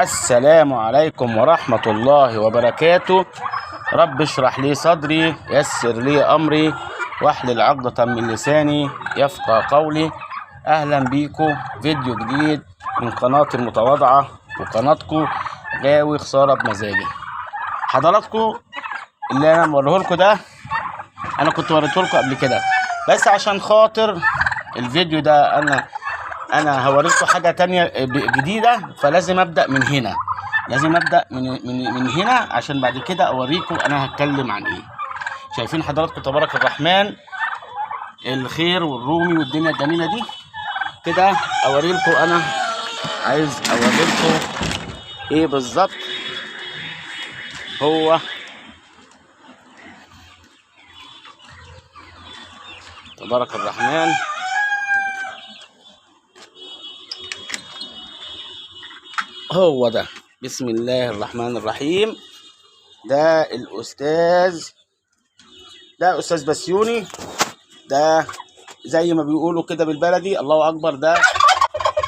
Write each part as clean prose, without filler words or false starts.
السلام عليكم ورحمة الله وبركاته. رب اشرح لي صدري، يسر لي أمري، واحلل عقدة من لساني يفقه قولي. أهلا بيكم فيديو جديد من قناتي المتواضعة وقناتكم غاوي خسارة بمزاجي. حضراتكم اللي أنا موريه لكم ده أنا كنت وريته لكم قبل كده، بس عشان خاطر الفيديو ده أنا هوريكم حاجة تانية جديدة، فلازم أبدأ من هنا، لازم أبدأ من هنا عشان بعد كده أوريكم أنا هتكلم عن إيه. شايفين حضراتكم تبارك الرحمن الخير والرومي والدنيا الجميلة دي كده. أوريلكم أنا عايز أوريلكم إيه بالظبط. هو تبارك الرحمن هو ده، بسم الله الرحمن الرحيم. ده أستاذ بسيوني، ده زي ما بيقولوا كده بالبلدي الله أكبر. ده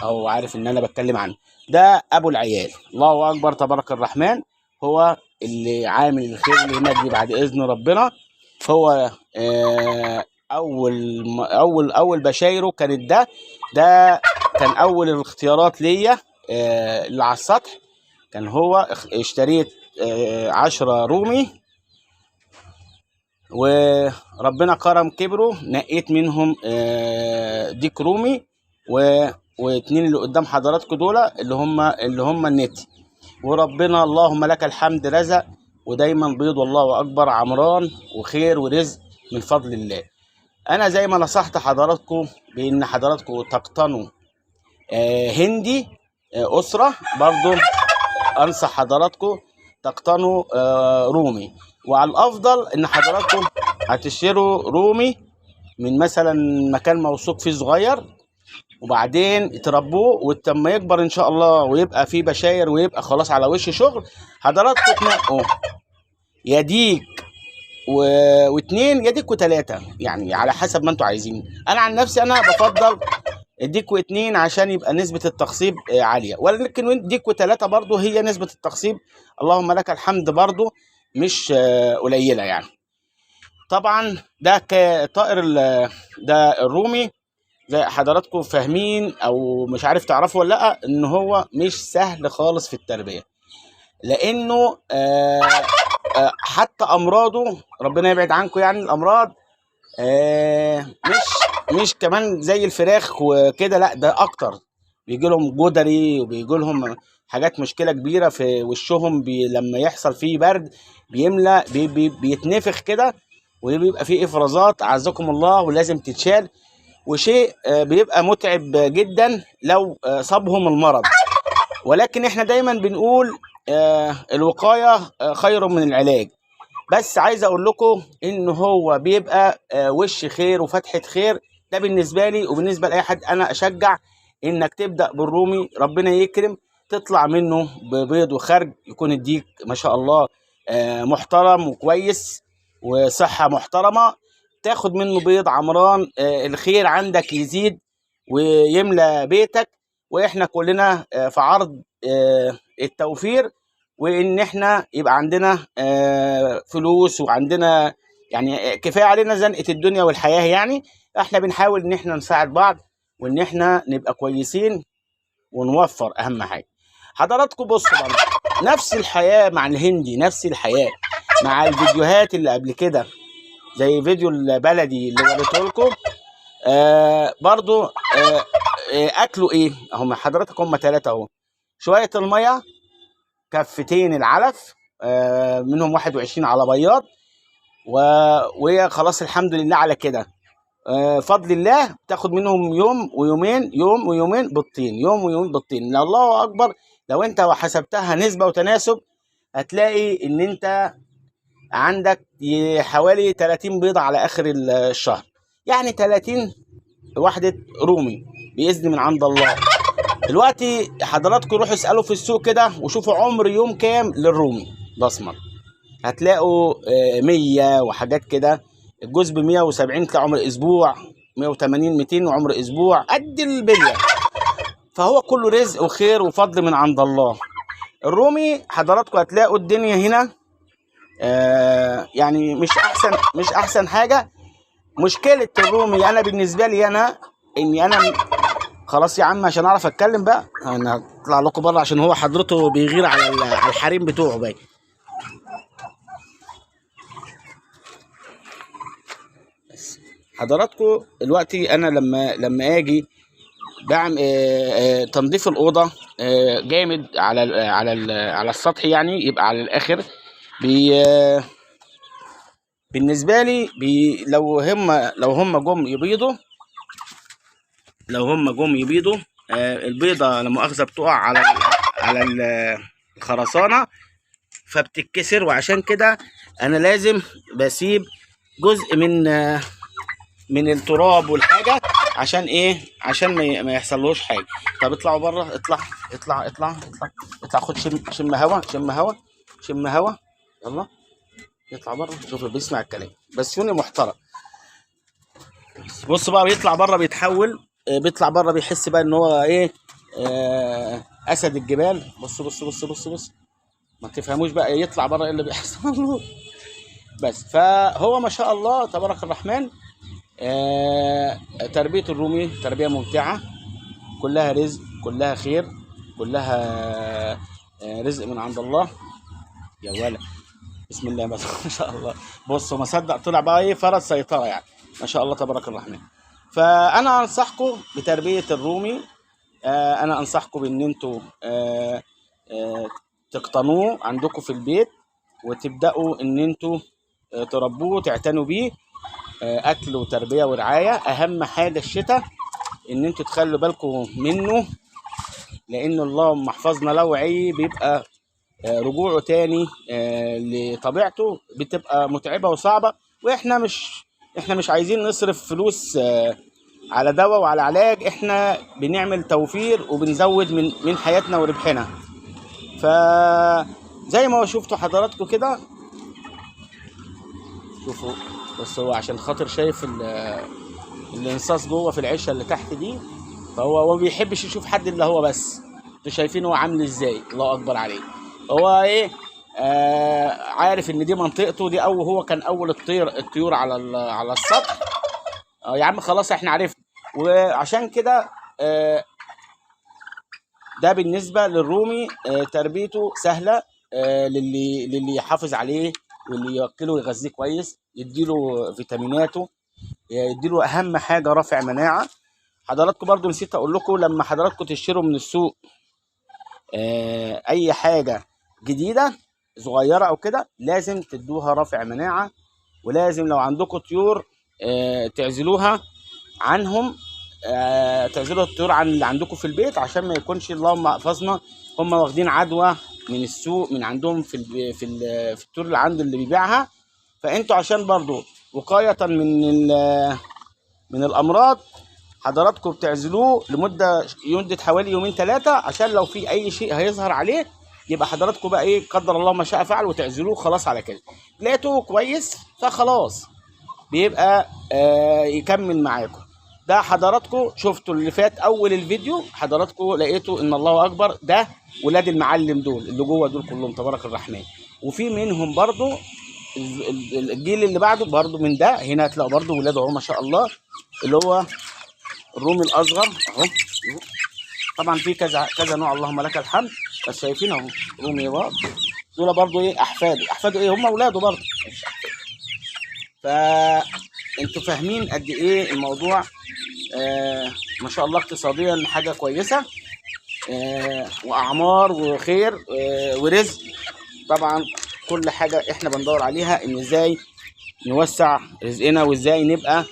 أو عارف إن أنا بتكلم عنه، ده أبو العيال. الله أكبر تبارك الرحمن، هو اللي عامل الخير اللي هناك دي بعد إذن ربنا. هو أول بشايره كانت ده كان أول الاختيارات ليا اللي على السطح. كان هو اشتريت 10 رومي، وربنا كرم كبروا، نقيت منهم ديك رومي واتنين اللي قدام حضراتكم دول اللي هم النتي. وربنا اللهم لك الحمد رزق، ودايما بيض والله اكبر عمران وخير ورزق من فضل الله. انا زي ما نصحت حضراتكم بان حضراتكم تقتنوا هندي اسره، برضو انصح حضراتكم تقتنوا رومي. وعلى الافضل ان حضراتكم هتشتروا رومي من مثلا مكان موثوق فيه صغير، وبعدين تربوه، ولما يكبر ان شاء الله ويبقى فيه بشاير ويبقى خلاص على وش شغل، حضراتكم تنقوا يا ديك واتنين، يا ديك وتلاته، يعني على حسب ما انتوا عايزين. انا عن نفسي انا بفضل ديك واتنين عشان يبقى نسبة التخصيب عالية، ولكن ديك وتلاتة برضو هي نسبة التخصيب اللهم لك الحمد برضو مش قليلة يعني. طبعا ده كطائر ده الرومي زي حضراتكم فاهمين او مش عارف تعرفوا ولا لا، ان هو مش سهل خالص في التربية، لانه حتى امراضه ربنا يبعد عنكم، يعني الامراض مش كمان زي الفراخ وكده، لا ده اكتر. بيجي لهم جدري، وبيجي لهم حاجات مشكله كبيره في وشهم، لما يحصل فيه برد بيملى بيتنفخ كده، وبيبقى فيه افرازات عزكم الله، ولازم تتشال، وشيء بيبقى متعب جدا لو صابهم المرض. ولكن احنا دايما بنقول الوقايه خير من العلاج. بس عايز اقول لكم ان هو بيبقى وش خير وفتحة خير. ده بالنسبة لي وبالنسبة لأي حد، انا اشجع انك تبدأ بالرومي، ربنا يكرم تطلع منه ببيض وخرج، يكون الديك ما شاء الله محترم وكويس وصحة محترمة، تاخد منه بيض عمران، الخير عندك يزيد ويملى بيتك. واحنا كلنا في عرض التوفير، وان احنا يبقى عندنا فلوس، وعندنا يعني كفايه علينا زنقه الدنيا والحياه. يعني احنا بنحاول ان احنا نساعد بعض، وان احنا نبقى كويسين ونوفر. اهم حاجه حضراتكم بصوا برضه نفس الحياه مع الهندي، نفس الحياه مع الفيديوهات اللي قبل كده، زي فيديو البلدي اللي وريته لكم. برضه اكلوا ايه هم حضراتكم؟ هم 3 اهو، شويه الميه، كفتين العلف، منهم 21 على بياض، وهي خلاص الحمد لله على كده. فضل الله تاخد منهم يوم ويومين، يوم ويومين بيضتين، يوم ويومين بيضتين. الله اكبر، لو انت حسبتها نسبة وتناسب هتلاقي ان انت عندك حوالي 30 بيضة على اخر الشهر، يعني 30 وحدة رومي بإذن من عند الله. دلوقتي حضراتكم روحوا اسألوا في السوق كده وشوفوا عمر يوم كام للرومي الأسمر، هتلاقوا 100 وحاجات كده. الجوز ب 170 تلاقي عمر أسبوع، 180 200 وعمر أسبوع قد البلية. فهو كله رزق وخير وفضل من عند الله. الرومي حضراتكم هتلاقوا الدنيا هنا يعني مش احسن حاجه. مشكله الرومي انا بالنسبه لي اني انا خلاص يا عم عشان اعرف اتكلم بقى، انا هطلع لكم بره عشان هو حضرته بيغير على الحريم بتوعه باين. حضراتكم دلوقتي انا لما اجي بعمل تنظيف الاوضه جامد على السطح، يعني يبقى على الاخر بالنسبه لي لو هم جم يبيضوا البيضه لا مؤاخذه بتقع على الخرسانه فبتتكسر، وعشان كده انا لازم بسيب جزء من التراب والحاجه عشان ايه؟ عشان ما يحصلوش حاجه. طب اطلعوا بره، اطلع خد شم هوا يلا يطلع بره. شوف بيسمع الكلام بس يوني محترم. بص بقى بيطلع بره بيتحول، بيطلع بره بيحس بقى ان هو ايه اسد الجبال. بص ما تفهموش بقى يطلع بره ايه اللي بيحصل بس. فهو ما شاء الله تبارك الرحمن تربية الرومي تربية ممتعة، كلها رزق، كلها خير، كلها رزق من عند الله. يا ولا بسم الله ما شاء الله. بصوا ما صدق طلع بقى ايه فرس سيطرة يعني، ما شاء الله تبارك الرحمن. فانا انصحكم بتربية الرومي، انا انصحكم بان انتوا تقتنوه عندكم في البيت وتبداوا ان انتوا تربوه تعتنوا بيه اكل وتربيه ورعايه. اهم حاجه الشتاء ان انتوا تخلوا بالكم منه، لان اللهم احفظنا لو عي بيبقى رجوعه تاني لطبيعته بتبقى متعبه وصعبه، واحنا مش عايزين نصرف فلوس على دواء وعلى علاج. احنا بنعمل توفير وبنزود من حياتنا وربحنا. فزي ما شفتوا حضراتكم كده، شوفوا بس هو عشان خاطر شايف الانصاص جوه في العشه اللي تحت دي، فهو ما بيحبش يشوف حد الا هو بس. انتوا شايفين هو عامل ازاي؟ الله اكبر عليه. هو ايه عارف ان دي منطقته دي، او هو كان اول الطيور على السطح. يا عم خلاص احنا عرفنا. وعشان كده ده بالنسبه للرومي تربيته سهله للي يحافظ عليه واللي ياكله ويغذيه كويس، يديله فيتاميناته، يديله اهم حاجه رافع مناعه. حضراتكم برضو نسيت اقول لكم، لما حضراتكم تشتروا من السوق اي حاجه جديده صغيره او كده لازم تدوها رافع مناعه، ولازم لو عندكم طيور تعزلوها عنهم، تعزلوا الطيور عن اللي عندكم في البيت عشان ما يكونش اللهم احفظنا هم واخدين عدوى من السوق من عندهم في الطيور اللي عنده اللي بيبيعها. فانتوا عشان برضو وقايه من الامراض حضراتكم بتعزلوه لمده حوالي يومين 3 عشان لو في اي شيء هيظهر عليه يبقى حضراتكم بقى ايه قدر الله ما شاء فعل وتعزلوه خلاص على كده. لقيتوه كويس فخلاص بيبقى يكمل معاكم. ده حضراتكم شفتوا اللي فات اول الفيديو، حضراتكم لقيتوا ان الله اكبر ده ولاد المعلم دول اللي جوه دول كلهم تبارك الرحمن. وفي منهم برضو الجيل اللي بعده برضو من ده، هنا هتلاقوا برضو ولاده اهو ما شاء الله، اللي هو الرومي الاصغر اهو. طبعا في كذا نوع اللهم لك الحمد، بس شايفين اهو رومي برضه دول برضو ايه احفاده ايه هم اولاده برضو. فانتوا فاهمين قد ايه الموضوع ما شاء الله اقتصاديا حاجه كويسه واعمار وخير ورزق. طبعا كل حاجه احنا بندور عليها ان ازاي نوسع رزقنا وازاي نبقى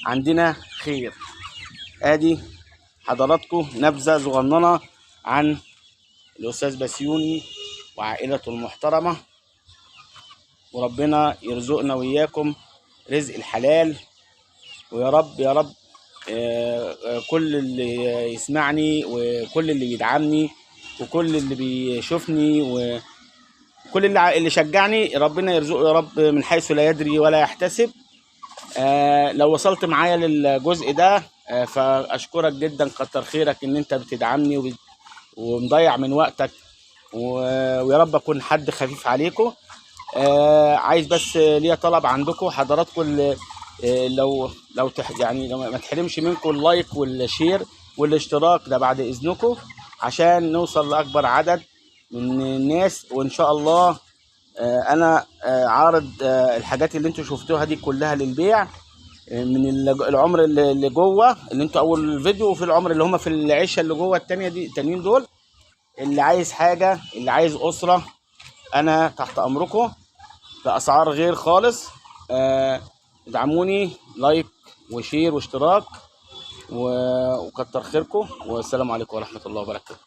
عندنا خير. ادي حضراتكم نبذه صغننه عن الاستاذ بسيوني وعائلته المحترمه، وربنا يرزقنا وإياكم رزق الحلال. ويا رب يا رب كل اللي يسمعني وكل اللي يدعمني وكل اللي بيشوفني وكل اللي شجعني ربنا يرزقه يا رب من حيث لا يدري ولا يحتسب. لو وصلت معايا للجزء ده فأشكرك جدا، كتر خيرك ان انت بتدعمني ومضيع من وقتك ويا رب اكون حد خفيف عليكم. عايز بس ليا طلب عندكم حضراتكم، يعني لو ما تحرمش منكم اللايك والشير والاشتراك ده بعد اذنكم، عشان نوصل لاكبر عدد من الناس. وان شاء الله انا عارض الحاجات اللي انتوا شفتوها دي كلها للبيع، من العمر اللي جوه اللي انتوا اول فيديو، وفي العمر اللي هم في العشه اللي جوه التانية دي التانيين دول. اللي عايز حاجه، اللي عايز اسره، انا تحت امركم باسعار غير خالص. ادعموني لايك وشير واشتراك وكتر خيركم، والسلام عليكم ورحمه الله وبركاته.